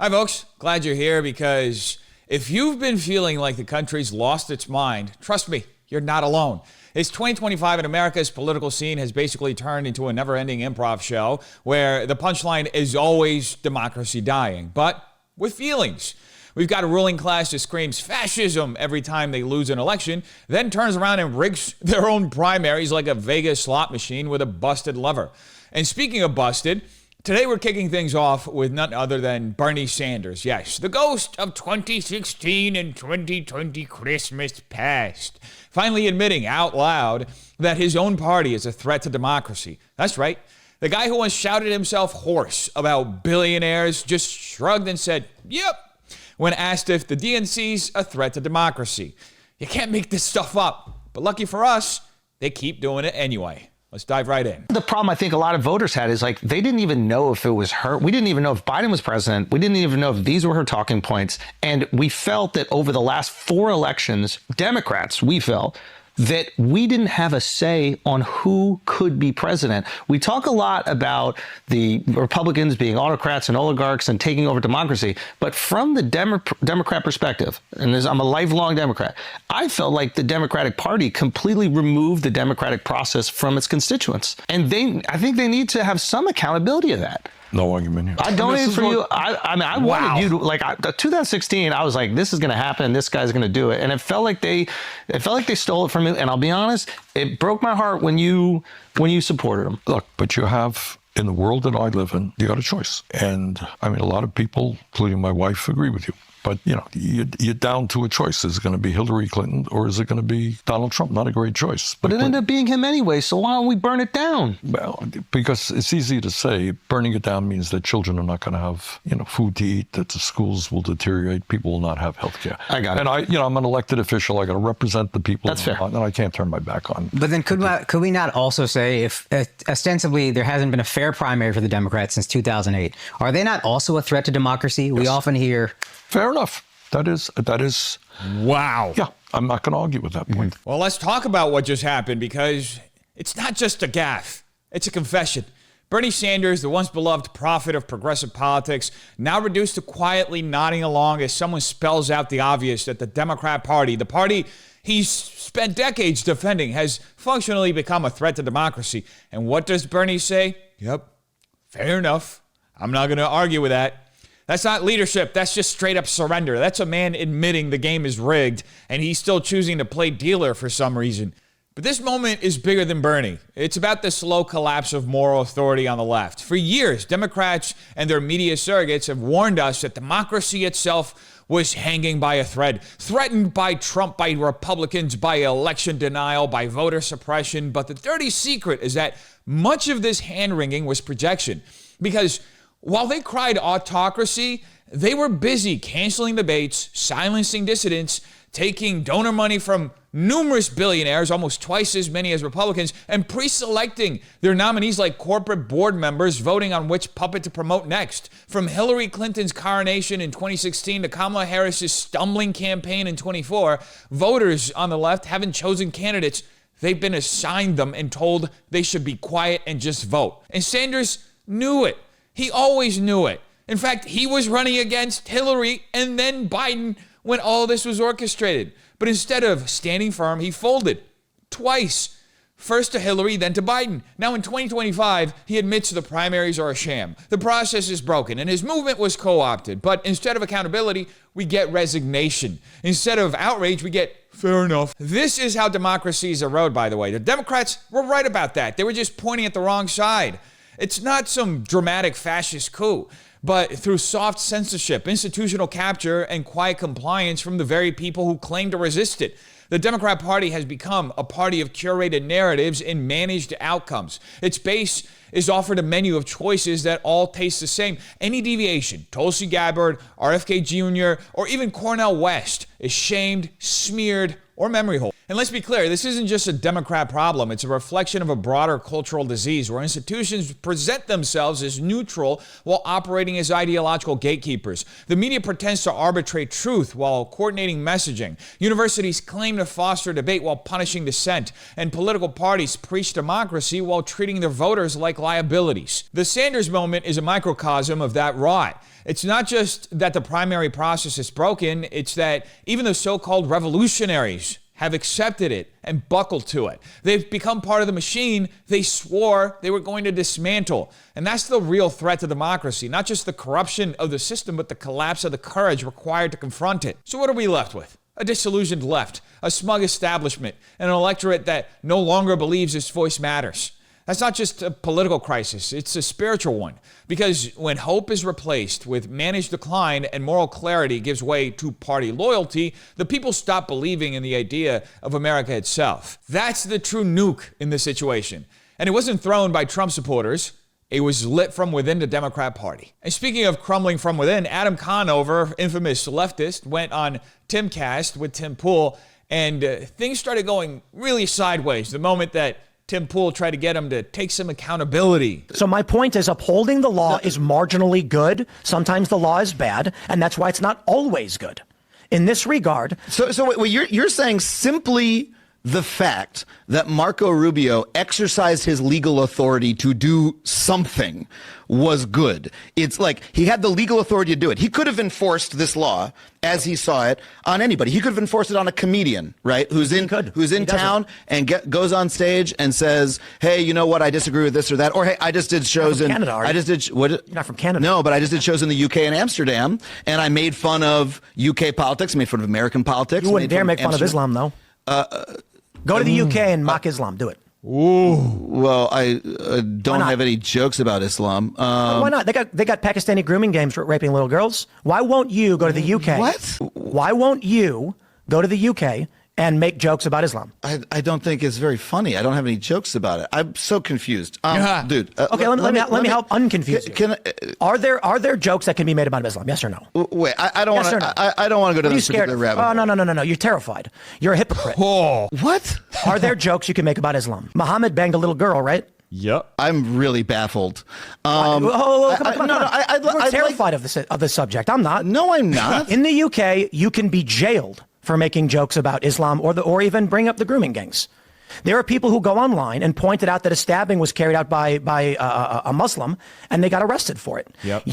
Hi, folks. Glad you're here because if you've been feeling like the country's lost its mind, trust me, you're not alone. It's 2025 and America's political scene has basically turned into a never-ending improv show where the punchline is always democracy dying, but with feelings. We've got a ruling class that screams fascism every time they lose an election, then turns around and rigs their own primaries like a Vegas slot machine with a busted lever. And speaking of busted, today we're kicking things off with none other than Bernie Sanders. Yes, the ghost of 2016 and 2020 Christmas past. Finally admitting out loud that his own party is a threat to democracy. That's right. The guy who once shouted himself hoarse about billionaires just shrugged and said, yep, when asked if the DNC's a threat to democracy. You can't make this stuff up. But lucky for us, they keep doing it anyway. Let's dive right in. The problem I think a lot of voters had is like they didn't even know if it was her. We didn't even know if Biden was president. We didn't even know if these were her talking points. And we felt that over the last 4 elections, Democrats, we felt that we didn't have a say on who could be president. We talk a lot about the Republicans being autocrats and oligarchs and taking over democracy, but from the Democrat perspective, and I'm a lifelong Democrat, I felt like the Democratic Party completely removed the democratic process from its constituents. And I think they need to have some accountability of that. No argument here. I donated for you. I wanted you to, like, 2016, I was like, this is going to happen. This guy's going to do it. And it felt like they stole it from me. And I'll be honest, it broke my heart when you supported him. Look, but you have, in the world that I live in, you got a choice. And I mean, a lot of people, including my wife, agree with you. But, you know, you're down to a choice. Is it going to be Hillary Clinton or is it going to be Donald Trump? Not a great choice. But it ended up being him anyway, so why don't we burn it down? Well, because it's easy to say burning it down means that children are not going to have, food to eat, that the schools will deteriorate, people will not have health care. I got it. And I'm an elected official. I got to represent the people. That's fair. And I can't turn my back on. But then could we not also say if ostensibly there hasn't been a fair primary for the Democrats since 2008, are they not also a threat to democracy? Yes. We often hear... Fair enough. That is. Wow. Yeah, I'm not going to argue with that point. Well, let's talk about what just happened because it's not just a gaffe. It's a confession. Bernie Sanders, the once beloved prophet of progressive politics, now reduced to quietly nodding along as someone spells out the obvious that the Democrat Party, the party he's spent decades defending, has functionally become a threat to democracy. And what does Bernie say? Yep, fair enough. I'm not going to argue with that. That's not leadership. That's just straight up surrender. That's a man admitting the game is rigged and he's still choosing to play dealer for some reason. But this moment is bigger than Bernie. It's about the slow collapse of moral authority on the left. For years, Democrats and their media surrogates have warned us that democracy itself was hanging by a thread, threatened by Trump, by Republicans, by election denial, by voter suppression. But the dirty secret is that much of this hand-wringing was projection, because while they cried autocracy, they were busy canceling debates, silencing dissidents, taking donor money from numerous billionaires, almost twice as many as Republicans, and pre-selecting their nominees like corporate board members, voting on which puppet to promote next. From Hillary Clinton's coronation in 2016 to Kamala Harris's stumbling campaign in 24, voters on the left haven't chosen candidates. They've been assigned them and told they should be quiet and just vote. And Sanders knew it. He always knew it. In fact, he was running against Hillary and then Biden when all this was orchestrated. But instead of standing firm, he folded twice. First to Hillary, then to Biden. Now in 2025, he admits the primaries are a sham. The process is broken and his movement was co-opted. But instead of accountability, we get resignation. Instead of outrage, we get fair enough. This is how democracies erode, by the way. The Democrats were right about that. They were just pointing at the wrong side. It's not some dramatic fascist coup, but through soft censorship, institutional capture, and quiet compliance from the very people who claim to resist it. The Democrat Party has become a party of curated narratives and managed outcomes. Its base is offered a menu of choices that all taste the same. Any deviation, Tulsi Gabbard, RFK Jr., or even Cornel West, is shamed, smeared, or memory hole. And let's be clear, this isn't just a Democrat problem. It's a reflection of a broader cultural disease where institutions present themselves as neutral while operating as ideological gatekeepers. The media pretends to arbitrate truth while coordinating messaging. Universities claim to foster debate while punishing dissent. And political parties preach democracy while treating their voters like liabilities. The Sanders moment is a microcosm of that rot. It's not just that the primary process is broken, it's that even the so-called revolutionaries have accepted it and buckled to it. They've become part of the machine they swore they were going to dismantle. And that's the real threat to democracy, not just the corruption of the system, but the collapse of the courage required to confront it. So what are we left with? A disillusioned left, a smug establishment, and an electorate that no longer believes its voice matters. That's not just a political crisis, it's a spiritual one. Because when hope is replaced with managed decline and moral clarity gives way to party loyalty, the people stop believing in the idea of America itself. That's the true nuke in this situation. And it wasn't thrown by Trump supporters. It was lit from within the Democrat Party. And speaking of crumbling from within, Adam Conover, infamous leftist, went on Timcast with Tim Pool, and things started going really sideways the moment that Tim Pool tried to get him to take some accountability. So my point is upholding the law is marginally good. Sometimes the law is bad, and that's why it's not always good. In this regard. So wait, you're saying simply the fact that Marco Rubio exercised his legal authority to do something was good. It's like he had the legal authority to do it. He could have enforced this law as he saw it on anybody. He could have enforced it on a comedian, right? Who's in town and goes on stage and says, "Hey, you know what? I disagree with this or that." Or, "Hey, I just did shows in Canada. what? You're not from Canada. No, but I just did shows in the UK and Amsterdam, and I made fun of UK politics, made fun of American politics." You wouldn't dare make fun of Islam, though. Go to the UK and mock Islam. Do it. Ooh. Well, I don't have any jokes about Islam. Why not? They got Pakistani grooming gangs raping little girls. Why won't you go to the UK? What? Why won't you go to the UK and make jokes about Islam? I don't think it's very funny. I don't have any jokes about it. I'm so confused. Dude. Okay, let me help unconfuse you. Are there jokes that can be made about Islam? Yes or no? Wait, I don't want to. I don't want to go to this particular rabbit hole. Oh, no. You're terrified. You're a hypocrite. Oh. What? Are there jokes you can make about Islam? Muhammad banged a little girl, right? Yep. I'm really baffled. Come on. You're terrified of the subject. I'm not. No, I'm not. In the UK, you can be jailed for making jokes about Islam or even bring up the grooming gangs. There are people who go online and pointed out that a stabbing was carried out by a Muslim, and they got arrested for it. Yep.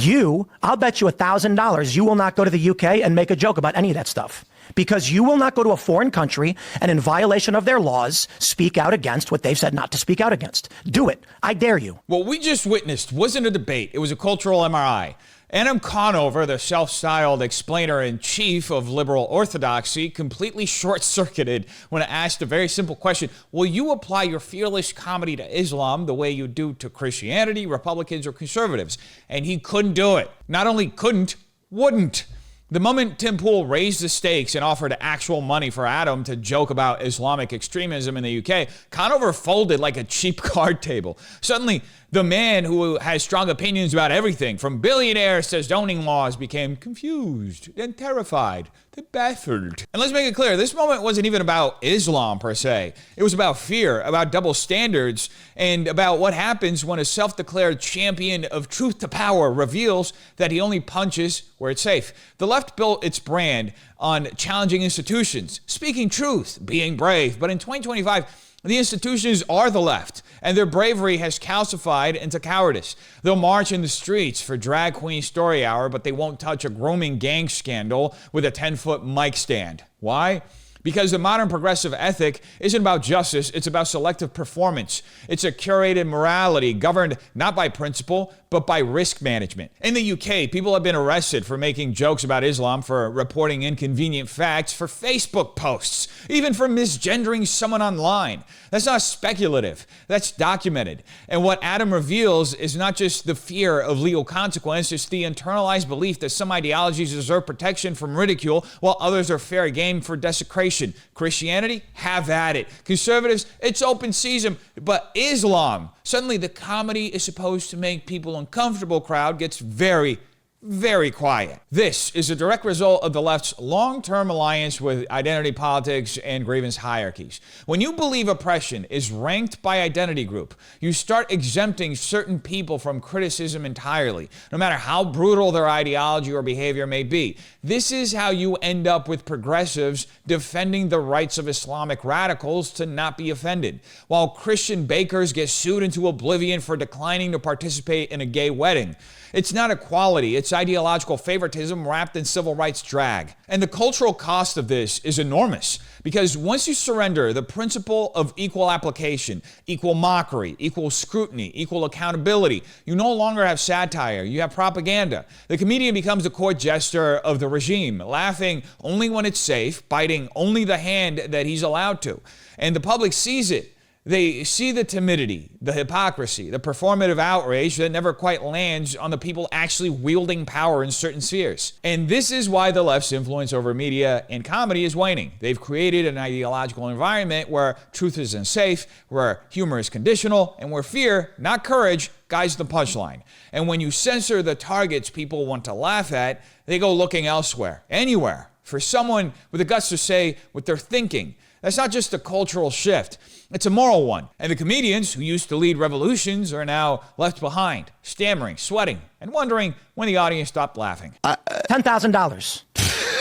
I'll bet you $1,000 you will not go to the UK and make a joke about any of that stuff, because you will not go to a foreign country and, in violation of their laws, speak out against what they've said not to speak out against. Do it. I dare you. What we just witnessed wasn't a debate. It was a cultural MRI. Adam Conover, the self-styled explainer-in-chief of liberal orthodoxy, completely short-circuited when asked a very simple question: will you apply your fearless comedy to Islam the way you do to Christianity, Republicans, or conservatives? And he couldn't do it. Not only couldn't, wouldn't. The moment Tim Pool raised the stakes and offered actual money for Adam to joke about Islamic extremism in the UK, Conover folded like a cheap card table. Suddenly, the man who has strong opinions about everything, from billionaires to zoning laws, became confused and terrified, then baffled. And let's make it clear, this moment wasn't even about Islam per se. It was about fear, about double standards, and about what happens when a self-declared champion of truth to power reveals that he only punches where it's safe. The left built its brand on challenging institutions, speaking truth, being brave. But in 2025, the institutions are the left, and their bravery has calcified into cowardice. They'll march in the streets for Drag Queen Story Hour, but they won't touch a grooming gang scandal with a 10-foot mic stand. Why? Because the modern progressive ethic isn't about justice, it's about selective performance. It's a curated morality governed not by principle, but by risk management. In the UK, people have been arrested for making jokes about Islam, for reporting inconvenient facts, for Facebook posts, even for misgendering someone online. That's not speculative, that's documented. And what Adam reveals is not just the fear of legal consequence, it's the internalized belief that some ideologies deserve protection from ridicule while others are fair game for desecration. Christianity, have at it. Conservatives, it's open season. But Islam, suddenly the comedy is supposed to make people uncomfortable crowd gets very, very quiet. This is a direct result of the left's long-term alliance with identity politics and grievance hierarchies. When you believe oppression is ranked by identity group, you start exempting certain people from criticism entirely, no matter how brutal their ideology or behavior may be. This is how you end up with progressives defending the rights of Islamic radicals to not be offended, while Christian bakers get sued into oblivion for declining to participate in a gay wedding. It's not equality, it's It's ideological favoritism wrapped in civil rights drag. And the cultural cost of this is enormous, because once you surrender the principle of equal application, equal mockery, equal scrutiny, equal accountability, you no longer have satire, you have propaganda. The comedian becomes the court jester of the regime, laughing only when it's safe, biting only the hand that he's allowed to. And the public sees it. They see the timidity, the hypocrisy, the performative outrage that never quite lands on the people actually wielding power in certain spheres. And this is why the left's influence over media and comedy is waning. They've created an ideological environment where truth is unsafe, where humor is conditional, and where fear, not courage, guides the punchline. And when you censor the targets people want to laugh at, they go looking elsewhere, anywhere, for someone with the guts to say what they're thinking. That's not just a cultural shift, it's a moral one. And the comedians who used to lead revolutions are now left behind, stammering, sweating, and wondering when the audience stopped laughing. $10,000.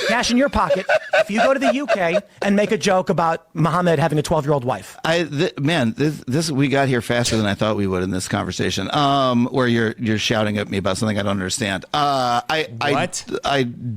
Cash in your pocket if you go to the UK and make a joke about Muhammad having a 12-year-old wife. This we got here faster than I thought we would in this conversation. Where you're shouting at me about something I don't understand. I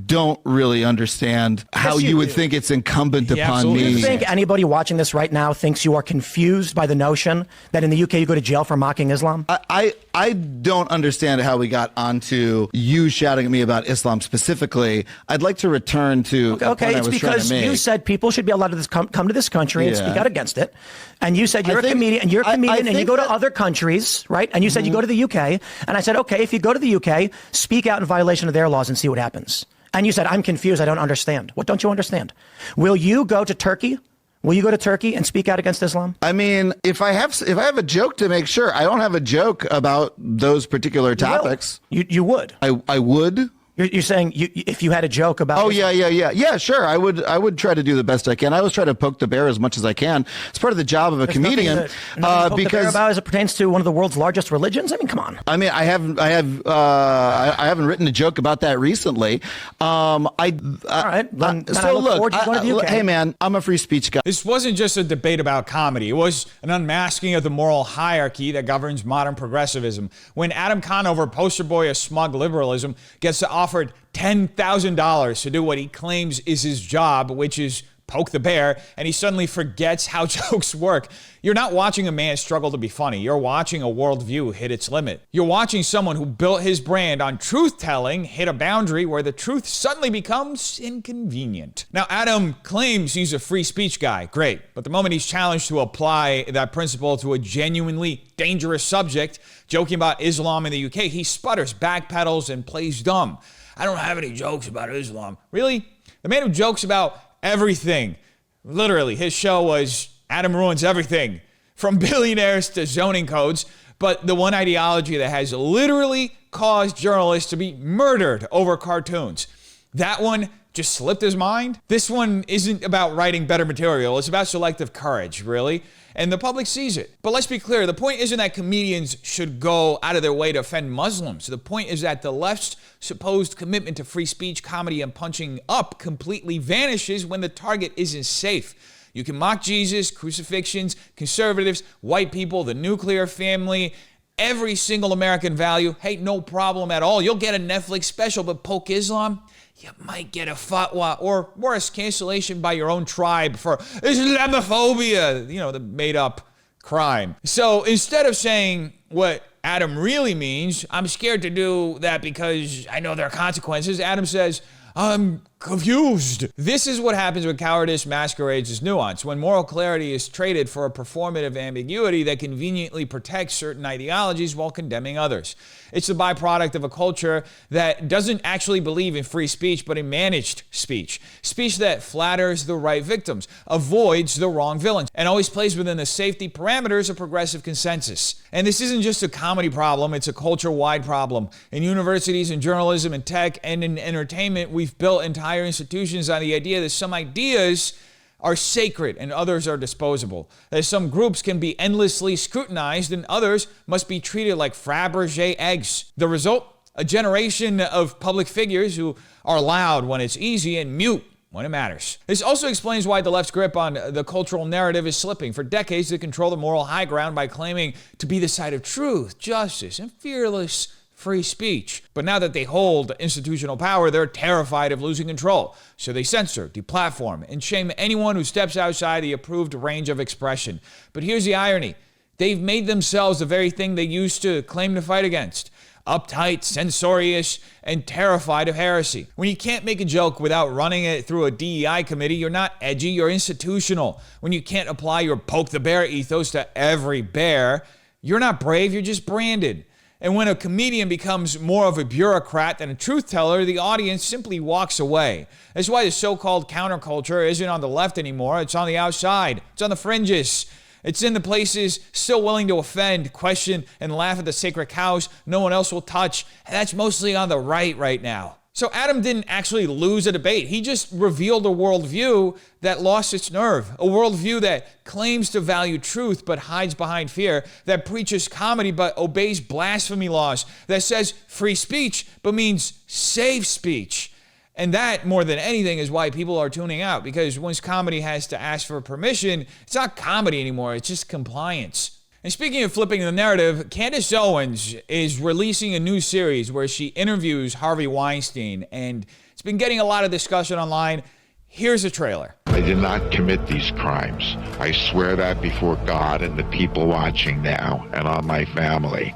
don't really understand how you would think it's incumbent upon me. Do you think anybody watching this right now thinks you are confused by the notion that in the UK you go to jail for mocking Islam? I don't understand how we got onto you shouting at me about Islam specifically. I'd like to return to okay, it's because you said people should be allowed to come to this country and speak out against it, and you said you're a comedian and you go to other countries, right? And you said you go to the UK, and I said, okay, if you go to the UK, speak out in violation of their laws and see what happens. And you said, I'm confused, I don't understand. What don't you understand? Will you go to Turkey? Will you go to Turkey and speak out against Islam? I mean, if I have a joke to make sure, I don't have a joke about those particular topics. You would. I would. You're saying if you had a joke about... Oh, yeah, sure. I would try to do the best I can. I always try to poke the bear as much as I can. It's part of the job of a comedian. Nothing to poke the bear about as it pertains to one of the world's largest religions? I mean, come on. I mean, I haven't written a joke about that recently. All right. So look, hey man, I'm a free speech guy. This wasn't just a debate about comedy. It was an unmasking of the moral hierarchy that governs modern progressivism. When Adam Conover, poster boy of smug liberalism, gets offered $10,000 to do what he claims is his job, which is poke the bear, and he suddenly forgets how jokes work. You're not watching a man struggle to be funny. You're watching a worldview hit its limit. You're watching someone who built his brand on truth-telling hit a boundary where the truth suddenly becomes inconvenient. Now, Adam claims he's a free speech guy. Great. But the moment he's challenged to apply that principle to a genuinely dangerous subject, joking about Islam in the UK, he sputters, backpedals, and plays dumb. I don't have any jokes about Islam. Really? The man who jokes about everything. Literally, his show was Adam Ruins Everything, from billionaires to zoning codes, but the one ideology that has literally caused journalists to be murdered over cartoons. That one just slipped his mind. This one isn't about writing better material. It's about selective courage, really. And the public sees it. But let's be clear, the point isn't that comedians should go out of their way to offend Muslims. The point is that the left's supposed commitment to free speech, comedy, and punching up completely vanishes when the target isn't safe. You can mock Jesus, crucifixions, conservatives, white people, the nuclear family, every single American value. Hey, no problem at all. You'll get a Netflix special, but poke Islam, you might get a fatwa or worse, cancellation by your own tribe for Islamophobia, the made-up crime. So instead of saying what Adam really means, I'm scared to do that because I know there are consequences, Adam says, I'm confused. This is what happens when cowardice masquerades as nuance, when moral clarity is traded for a performative ambiguity that conveniently protects certain ideologies while condemning others. It's the byproduct of a culture that doesn't actually believe in free speech, but in managed speech. Speech that flatters the right victims, avoids the wrong villains, and always plays within the safety parameters of progressive consensus. And this isn't just a comedy problem, it's a culture-wide problem. In universities, in journalism, in tech, and in entertainment, we've built entire institutions on the idea that some ideas are sacred and others are disposable. That some groups can be endlessly scrutinized and others must be treated like Fabergé eggs. The result? A generation of public figures who are loud when it's easy and mute when it matters. This also explains why the left's grip on the cultural narrative is slipping. For decades, they control the moral high ground by claiming to be the side of truth, justice, and fearless free speech. But now that they hold institutional power, they're terrified of losing control. So they censor, deplatform, and shame anyone who steps outside the approved range of expression. But here's the irony. They've made themselves the very thing they used to claim to fight against. Uptight, censorious, and terrified of heresy. When you can't make a joke without running it through a DEI committee, you're not edgy, you're institutional. When you can't apply your poke the bear ethos to every bear, you're not brave, you're just branded. And when a comedian becomes more of a bureaucrat than a truth teller, the audience simply walks away. That's why the so-called counterculture isn't on the left anymore, it's on the outside, it's on the fringes. It's in the places still willing to offend, question, and laugh at the sacred cows no one else will touch. And that's mostly on the right now. So Adam didn't actually lose a debate. He just revealed a worldview that lost its nerve. A worldview that claims to value truth but hides behind fear. That preaches comedy but obeys blasphemy laws. That says free speech but means safe speech. And that, more than anything, is why people are tuning out. Because once comedy has to ask for permission, it's not comedy anymore. It's just compliance. And speaking of flipping the narrative, Candace Owens is releasing a new series where she interviews Harvey Weinstein. And it's been getting a lot of discussion online. Here's a trailer. I did not commit these crimes. I swear that before God and the people watching now and on my family.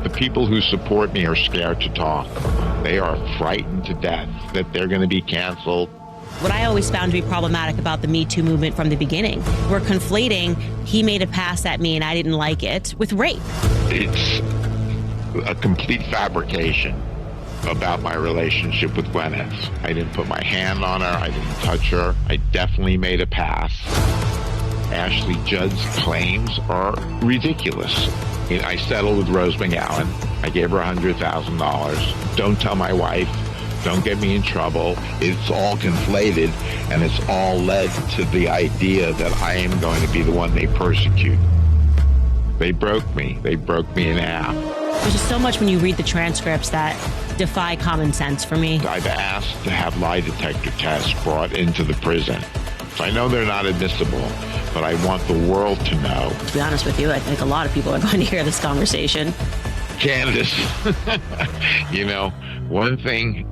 The people who support me are scared to talk. They are frightened to death that they're going to be canceled. What I always found to be problematic about the Me Too movement from the beginning, we're conflating he made a pass at me and I didn't like it with rape. It's a complete fabrication about my relationship with Gwyneth. I didn't put my hand on her. I didn't touch her. I definitely made a pass. Ashley Judd's claims are ridiculous. I settled with Rose McGowan. I gave her $100,000. Don't tell my wife. Don't get me in trouble. It's all conflated, and it's all led to the idea that I am going to be the one they persecute. They broke me. They broke me in half. There's just so much when you read the transcripts that defy common sense for me. I've asked to have lie detector tests brought into the prison. So I know they're not admissible, but I want the world to know. To be honest with you, I think a lot of people are going to hear this conversation. Candace, one thing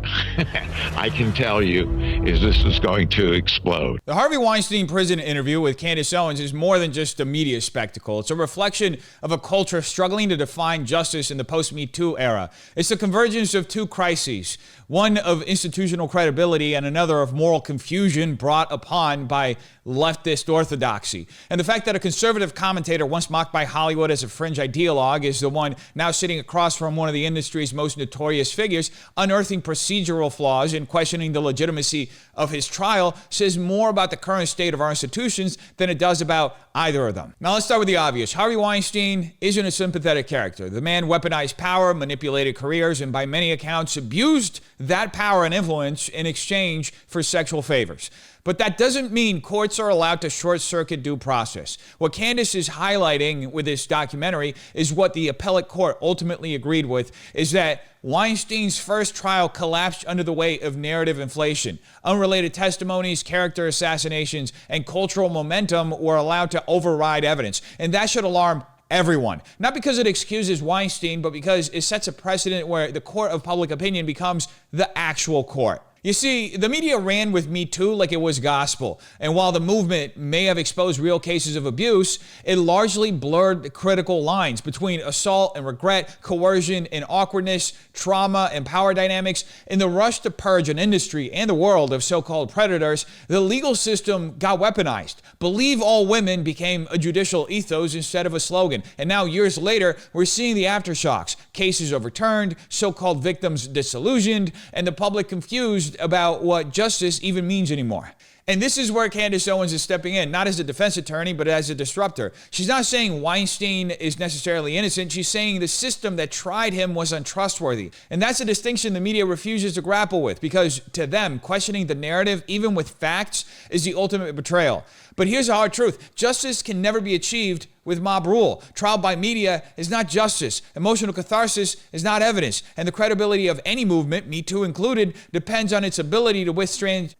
I can tell you is this is going to explode. The Harvey Weinstein prison interview with Candace Owens is more than just a media spectacle. It's a reflection of a culture struggling to define justice in the post-MeToo era. It's the convergence of two crises, one of institutional credibility and another of moral confusion brought upon by leftist orthodoxy. And the fact that a conservative commentator once mocked by Hollywood as a fringe ideologue is the one now sitting across from one of the industry's most notorious figures, unearthing procedural flaws and questioning the legitimacy of his trial, says more about the current state of our institutions than it does about either of them. Now let's start with the obvious. Harvey Weinstein isn't a sympathetic character. The man weaponized power, manipulated careers, and by many accounts abused that power and influence in exchange for sexual favors. But that doesn't mean courts are allowed to short-circuit due process. What Candace is highlighting with this documentary is what the appellate court ultimately agreed with, is that Weinstein's first trial collapsed under the weight of narrative inflation. Unrelated testimonies, character assassinations, and cultural momentum were allowed to override evidence. And that should alarm everyone. Not because it excuses Weinstein, but because it sets a precedent where the court of public opinion becomes the actual court. You see, the media ran with Me Too like it was gospel. And while the movement may have exposed real cases of abuse, it largely blurred the critical lines between assault and regret, coercion and awkwardness, trauma and power dynamics. In the rush to purge an industry and the world of so-called predators, the legal system got weaponized. Believe all women became a judicial ethos instead of a slogan. And now, years later, we're seeing the aftershocks. Cases overturned, so-called victims disillusioned, and the public confused about what justice even means anymore. And this is where Candace Owens is stepping in, not as a defense attorney, but as a disruptor. She's not saying Weinstein is necessarily innocent. She's saying the system that tried him was untrustworthy. And that's a distinction the media refuses to grapple with, because to them, questioning the narrative, even with facts, is the ultimate betrayal. But here's the hard truth. Justice can never be achieved with mob rule. Trial by media is not justice. Emotional catharsis is not evidence. And the credibility of any movement, Me Too included, depends on its ability to withstand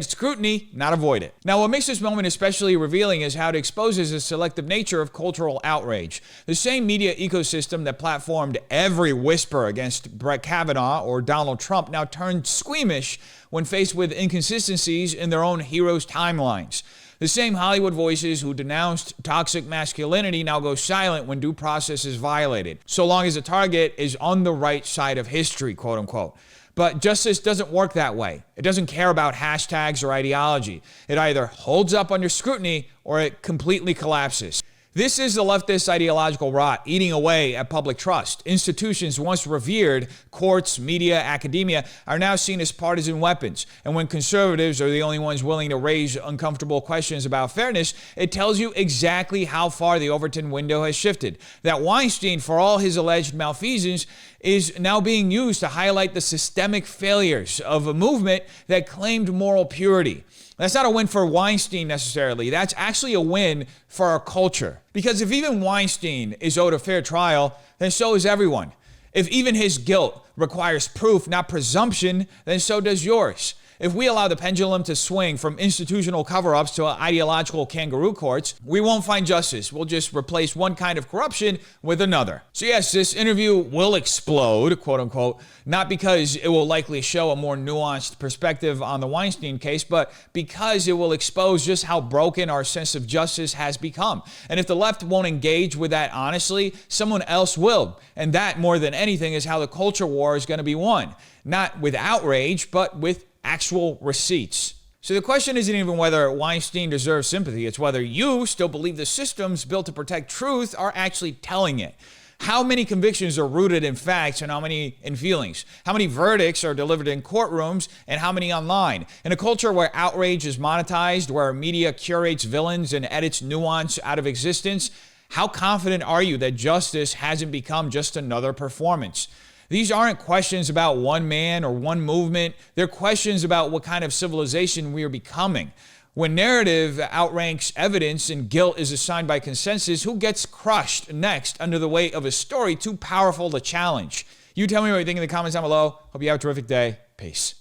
scrutiny, not avoid it. Now, what makes this moment especially revealing is how it exposes the selective nature of cultural outrage. The same media ecosystem that platformed every whisper against Brett Kavanaugh or Donald Trump now turned squeamish when faced with inconsistencies in their own heroes' timelines. The same Hollywood voices who denounced toxic masculinity now go silent when due process is violated, so long as the target is on the right side of history, quote unquote. But justice doesn't work that way. It doesn't care about hashtags or ideology. It either holds up under scrutiny or it completely collapses. This is the leftist ideological rot eating away at public trust. Institutions once revered, courts, media, academia, are now seen as partisan weapons. And when conservatives are the only ones willing to raise uncomfortable questions about fairness, it tells you exactly how far the Overton window has shifted. That Weinstein, for all his alleged malfeasance, is now being used to highlight the systemic failures of a movement that claimed moral purity. That's not a win for Weinstein necessarily. That's actually a win for our culture. Because if even Weinstein is owed a fair trial, then so is everyone. If even his guilt requires proof, not presumption, then so does yours. If we allow the pendulum to swing from institutional cover-ups to ideological kangaroo courts, we won't find justice. We'll just replace one kind of corruption with another. So yes, this interview will explode, quote unquote, not because it will likely show a more nuanced perspective on the Weinstein case, but because it will expose just how broken our sense of justice has become. And if the left won't engage with that honestly, someone else will. And that, more than anything, is how the culture war is going to be won. Not with outrage, but with actual receipts. So the question isn't even whether Weinstein deserves sympathy. It's whether you still believe the systems built to protect truth are actually telling it. How many convictions are rooted in facts and how many in feelings? How many verdicts are delivered in courtrooms and how many online? In a culture where outrage is monetized, where media curates villains and edits nuance out of existence, how confident are you that justice hasn't become just another performance? These aren't questions about one man or one movement. They're questions about what kind of civilization we are becoming. When narrative outranks evidence and guilt is assigned by consensus, who gets crushed next under the weight of a story too powerful to challenge? You tell me what you think in the comments down below. Hope you have a terrific day. Peace.